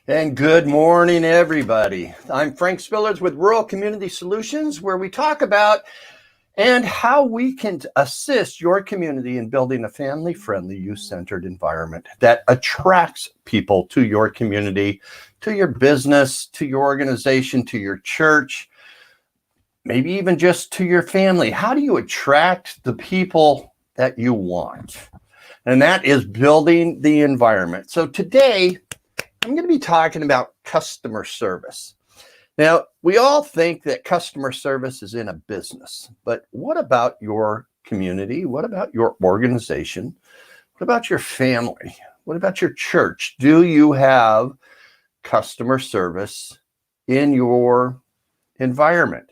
And good morning, everybody. I'm Frank Spillers with Rural Community Solutions, where we talk about and how we can assist your community in building a family-friendly, youth-centered environment that attracts people to your community, to your business, to your organization, to your church, maybe even just to your family. How do you attract the people that you want? And that is building the environment. So today, I'm going to be talking about customer service. Now, we all think that customer service is in a business, but what about your community? What about your organization? What about your family? What about your church? Do you have customer service in your environment?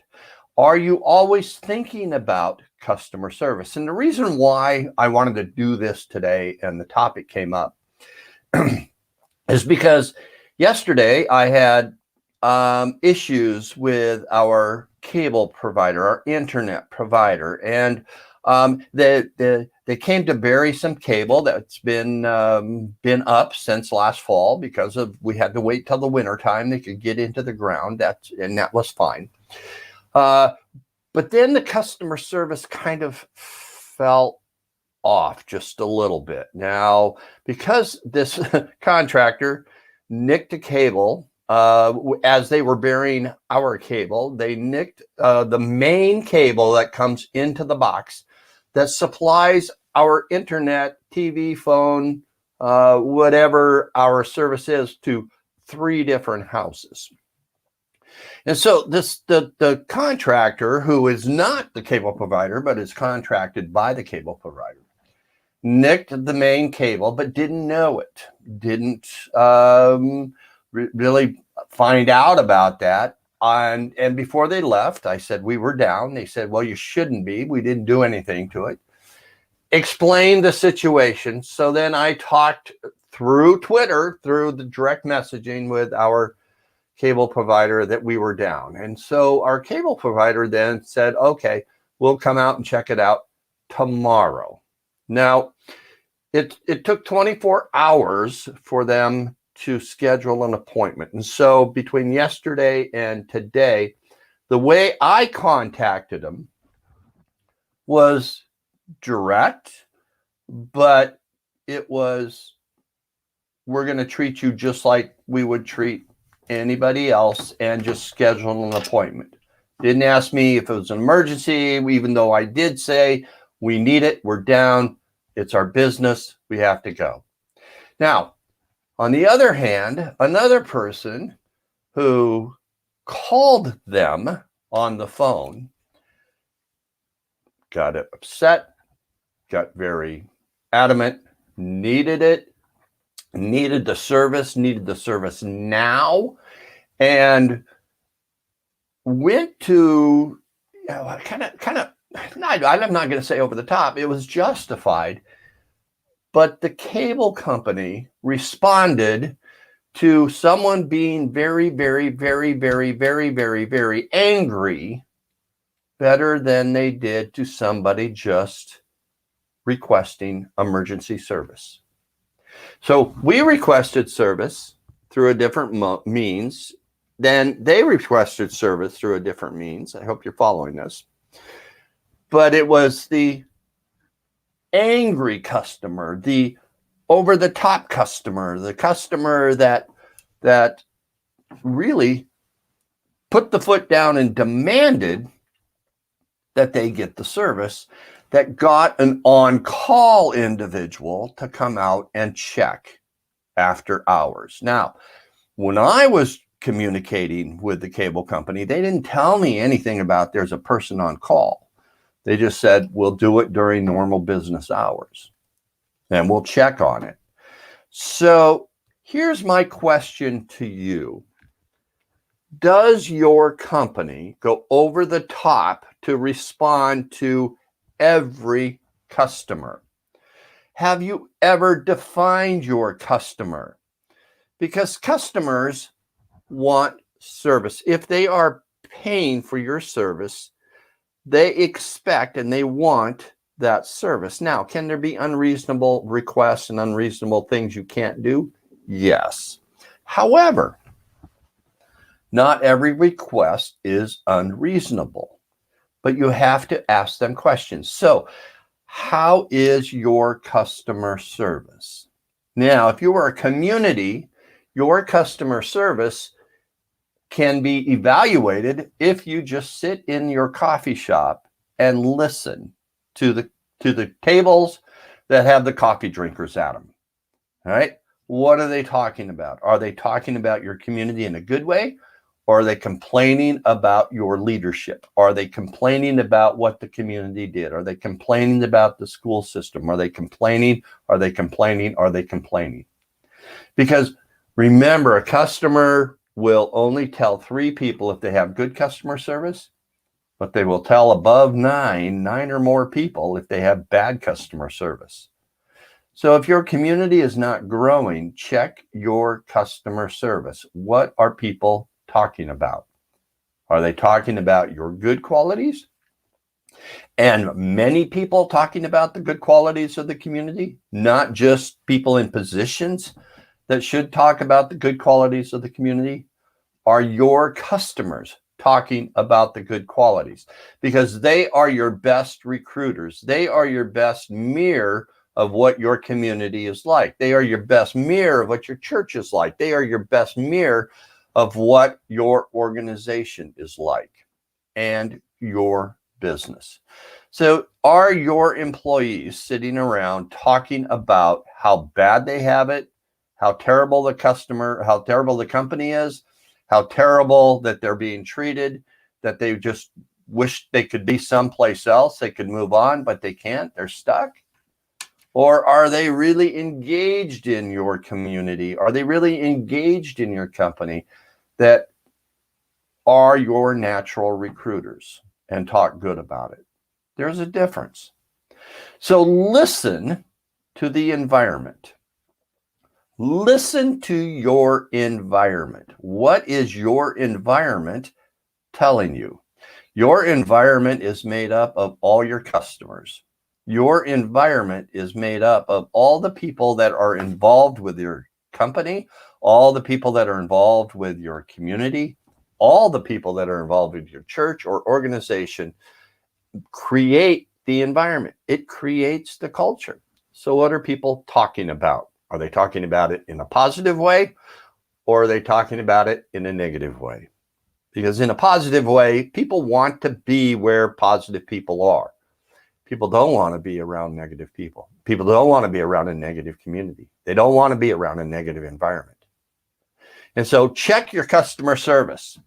Are you always thinking about customer service? And the reason why I wanted to do this today and the topic came up is because yesterday I had issues with our cable provider, our internet provider, and they came to bury some cable that's been up since last fall because of we had to wait till the winter time they could get into the ground. That was fine. But then the customer service kind of fell off just a little bit. Now, because this contractor nicked a cable as they were burying our cable, they nicked the main cable that comes into the box that supplies our internet, TV, phone, whatever our service is to 3 different houses. And so the contractor, who is not the cable provider, but is contracted by the cable provider, nicked the main cable, but didn't know it, didn't really find out about that. And before they left, I said, we were down. They said, well, you shouldn't be. We didn't do anything to it. Explained the situation. So then I talked through Twitter, through the direct messaging with our cable provider that we were down. And so our cable provider then said, okay, we'll come out and check it out tomorrow. Now, it took 24 hours for them to schedule an appointment. And so between yesterday and today, the way I contacted them was direct, but it was, we're going to treat you just like we would treat anybody else and just schedule an appointment. Didn't ask me if it was an emergency, even though I did say, we need it, we're down, it's our business, we have to go. Now, on the other hand, another person who called them on the phone got upset, got very adamant, needed it, needed the service now, and went to kind of, I'm not going to say over the top, it was justified, but the cable company responded to someone being very, very, very, very, very, very, very angry better than they did to somebody just requesting emergency service. So we requested service through a different means. Then they requested service through a different means. I hope you're following this. But it was the angry customer, the over-the-top customer, the customer that really put the foot down and demanded that they get the service, that got an on-call individual to come out and check after hours. Now, when I was communicating with the cable company, they didn't tell me anything about there's a person on call. They just said, we'll do it during normal business hours and we'll check on it. So here's my question to you. Does your company go over the top to respond to every customer? Have you ever defined your customer? Because customers want service. If they are paying for your service, they expect and they want that service. Now, can there be unreasonable requests and unreasonable things you can't do? Yes. However, not every request is unreasonable, but you have to ask them questions. So, how is your customer service? Now, if you are a community, your customer service can be evaluated if you just sit in your coffee shop and listen to the tables that have the coffee drinkers at them. All right. What are they talking about? Are they talking about your community in a good way? Or are they complaining about your leadership? Are they complaining about what the community did? Are they complaining about the school system? Are they complaining? Are they complaining? Are they complaining? Because remember, a customer will only tell 3 people if they have good customer service, but they will tell above 9 or more people if they have bad customer service. So if your community is not growing, check your customer service. What are people talking about? Are they talking about your good qualities? And many people talking about the good qualities of the community, not just people in positions that should talk about the good qualities of the community. Are your customers talking about the good qualities? Because they are your best recruiters. They are your best mirror of what your community is like. They are your best mirror of what your church is like. They are your best mirror of what your organization is like and your business. So are your employees sitting around talking about how bad they have it, how terrible the company is, how terrible that they're being treated, that they just wish they could be someplace else, they could move on, but they can't, they're stuck? Or are they really engaged in your community? Are they really engaged in your company that are your natural recruiters and talk good about it? There's a difference. So listen to the environment. Listen to your environment. What is your environment telling you? Your environment is made up of all your customers. Your environment is made up of all the people that are involved with your company, all the people that are involved with your community, all the people that are involved with your church or organization. Create the environment. It creates the culture. So what are people talking about? Are they talking about it in a positive way, or are they talking about it in a negative way? Because in a positive way, people want to be where positive people are. People don't want to be around negative people. People don't want to be around a negative community. They don't want to be around a negative environment. And so check your customer service.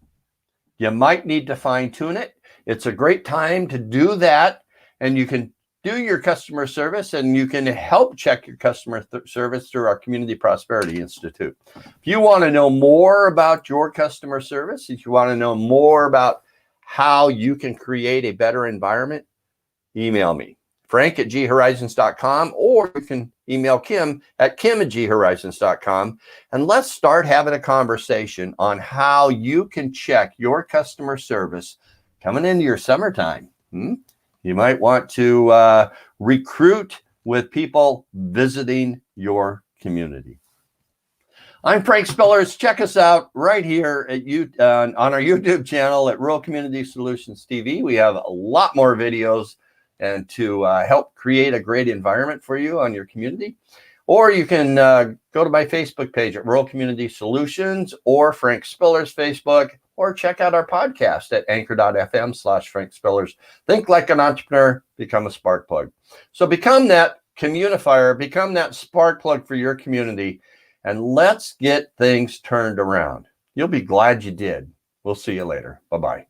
You might need to fine tune it. It's a great time to do that. And you can do your customer service, and you can help check your customer service through our Community Prosperity Institute. If you want to know more about your customer service, if you want to know more about how you can create a better environment, email me, frank@ghorizons.com, or you can email Kim at kim@ghorizons.com, and let's start having a conversation on how you can check your customer service coming into your summertime. You might want to recruit with people visiting your community. I'm Frank Spillers. Check us out right here at on our YouTube channel at Rural Community Solutions TV. We have a lot more videos and to help create a great environment for you on your community. Or you can go to my Facebook page at Rural Community Solutions, or Frank Spillers Facebook, or check out our podcast at anchor.fm/Frank Spillers. Think like an entrepreneur, become a spark plug. So become that communifier, become that spark plug for your community, and let's get things turned around. You'll be glad you did. We'll see you later. Bye-bye.